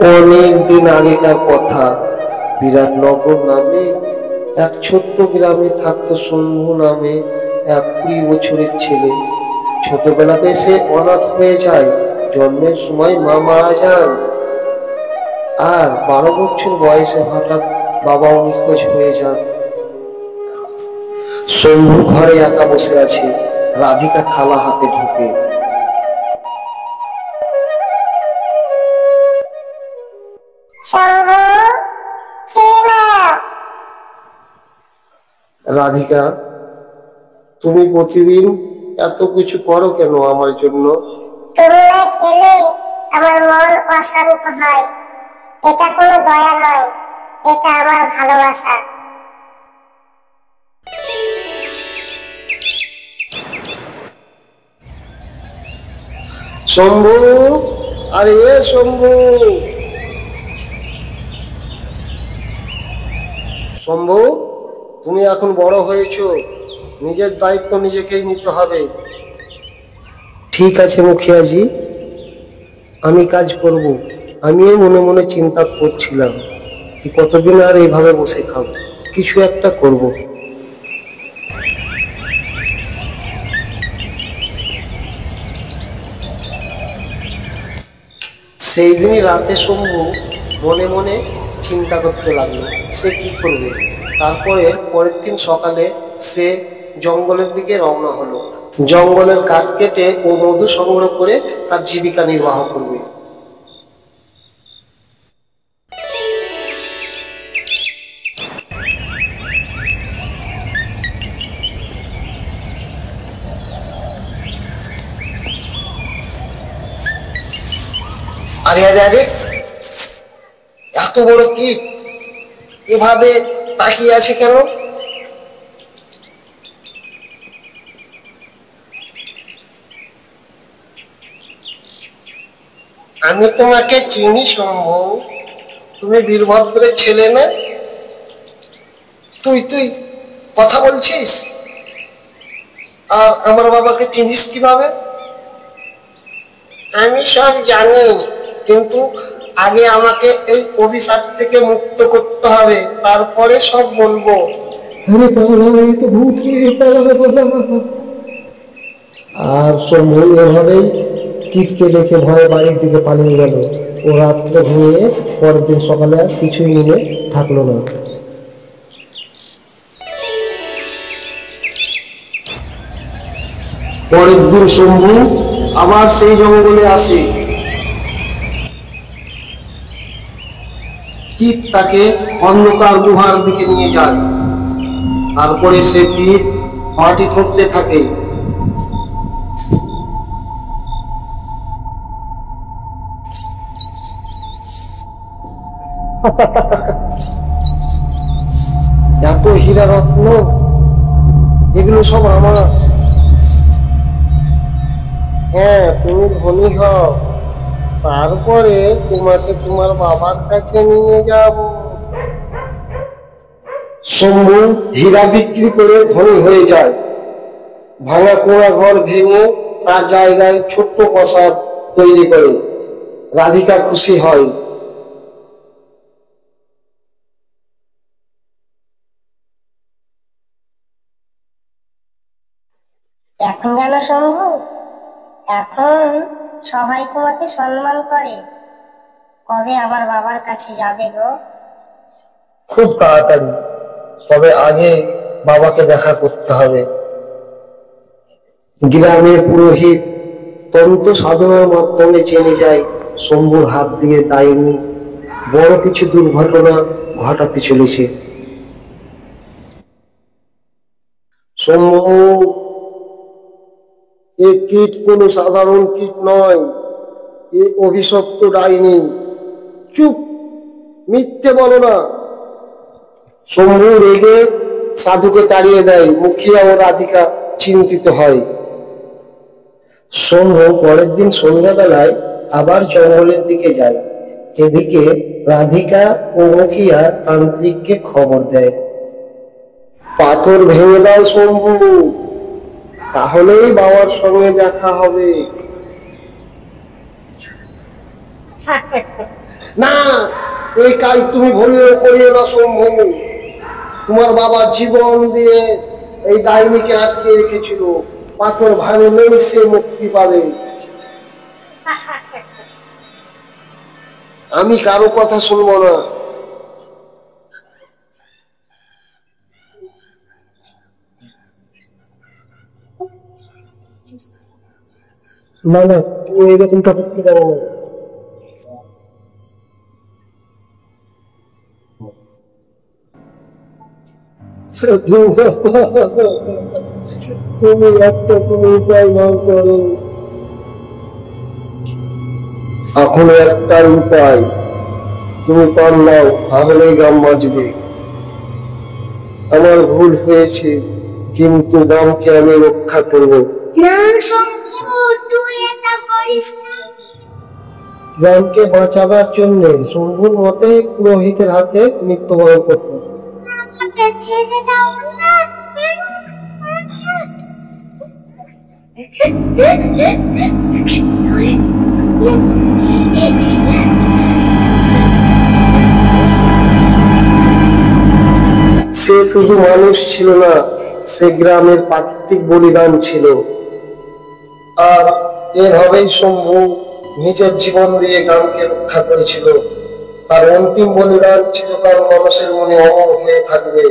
অনেক দিন আগেকার কথা। বিরাটনগর নামে এক ছোট্ট গ্রামে থাকতো শম্ভু নামে এক 20 বছরের ছেলে। ছোটবেলাতে সে অনাথ হয়ে যায়। জন্মের সময় মা মারা যান, আর 12 বছর বয়সে হঠাৎ বাবাও নিখোঁজ হয়ে যান। শম্ভু ঘরে একা বসে আছে। রাধিকা থালা হাতে ঢুকে। রাধিকা, তুমি প্রতিদিন এত কিছু করো কেন আমার জন্য? তুমি না খেলে আমার মন অশান্ত হয়। এটা কোনো দয়া নয়, এটা আমার ভালোবাসা। শম্ভু, আরে এ শম্ভু, শম্ভু, তুমি এখন বড় হয়েছো, নিজের দায়িত্ব নিজেকেই নিতে হবে। ঠিক আছে মুখিয়াজি, আমি কাজ করব। আমিও মনে মনে চিন্তা করছিলাম কি কতদিন আর এইভাবে বসে খাবো, কিছু একটা করব। সেই দিনই রাতে শম্ভু মনে মনে চিন্তা করতে লাগলো সে কি করবে। তারপরে পরের দিন সকালে সে জঙ্গলের দিকে রওনা হলো। জঙ্গলের কাঠ কেটে ও মধু সংগ্রহ করে তার জীবিকা নির্বাহ করবে। আরে আরে আরে, এত বড় কীট এভাবে তাকিয়ে আছে কেন? আমি তোমাকে চিনি শম্ভু, তুমি বীরভদ্রের ছেলে না? তুই তুই কথা বলছিস, আর আমার বাবাকে চিনিস কিভাবে? আমি সব জানি, কিন্তু আগে আমাকে এই অভিশাপ থেকে মুক্ত করতে হবে, তারপরে সব বলবো। আরে পালা, এই তো ভূত রে, পালা পালা। আর শম্ভু এভাবেই কীটকে দেখে ভয়ে বাড়ির দিকে পালিয়ে গেল। ও রাত্রে ঘুমিয়ে পরের দিন সকালে আর কিছুই মনে থাকলো না। পরের দিন শম্ভু আবার সেই জঙ্গলে আসে। কীট তাকে অন্ধকার গুহার দিকে নিয়ে যায়। তারপরে সে কীট মাটি খুঁড়তে থাকে। এত হীরা রত্ন, এগুলো সব আমার। হ্যাঁ, তুমি ধনী হও, তারপরে তোমাকে তোমার বাবার কাছে নিয়ে যাব। শম্ভু হীরা বিক্রি করে ধনী হয়ে যায়। ভাঙা কোড়া ঘর ভেঙে তার জায়গায় ছোট্ট প্রাসাদ তৈরি করে। রাধিকা খুশি হয়। এখন জানো শম্ভু, এখন সবাই তোমাকে সম্মান করে। কবে আমার বাবার কাছে যাবে গো? খুব তাড়াতাড়ি, তবে আগে বাবাকে দেখা করতে হবে। গ্রামের পুরোহিত তন্ত্র সাধনার মাধ্যমে জেনে যায় শম্ভুর হাত দিয়ে ডাইনি বড় কিছু দুর্ঘটনা ঘটাতে চলেছে। শম্ভু, এ কীট কোনো সাধারণ কীট নয়, এ অভিশপ্ত ডাইনি। চুপ, মিথ্যে বলো না। শম্ভু রেগে সাধুকে তাড়িয়ে দেয়। মুখিয়া ও রাধিকা চিন্তিত হয়। শম্ভু পরের দিন সন্ধ্যাবেলায় আবার জঙ্গলের দিকে যায়। এদিকে রাধিকা ও মুখিয়া তান্ত্রিককে খবর দেয়, পাথর ভেঙে দাও শম্ভু, তাহলেই বাবার সঙ্গে দেখা হবে। না, এই কাজ তুমি ভুলেও করিও না শম্ভু। তোমার বাবা জীবন দিয়ে এই ডাইনিকে আটকে রেখেছিল, পাথর ভাঙলেই সে মুক্তি পাবে। আমি কারো কথা শুনবো না। না না, তুমি এরকমটা করতে পারো না। সাধু বাবা, তুমি একটা কোনো উপায় নাও করো। এখনো একটাই উপায়, তুমি পার নাও, তাহলেই গ্রাম বাঁচবে। আমার ভুল হয়েছে, কিন্তু গ্রামকে আমি রক্ষা করব। না শম্ভু, তুই এটা করিস না। গ্রামকে বাঁচাবার জন্য শম্ভুর মতে পুরোহিতের হাতে মৃত্যুবরণ করতে হবে। আমাকে ছেড়ে দাও না। সে শুধু মানুষ ছিল না, সে গ্রামের প্রাকৃতিক বলিদান ছিল। আর এভাবেই শম্ভু নিজের জীবন দিয়ে গ্রামকে রক্ষা করেছিল। তার অন্তিম বলিদান চিরকাল মানুষের মনে অমর হয়ে থাকবে।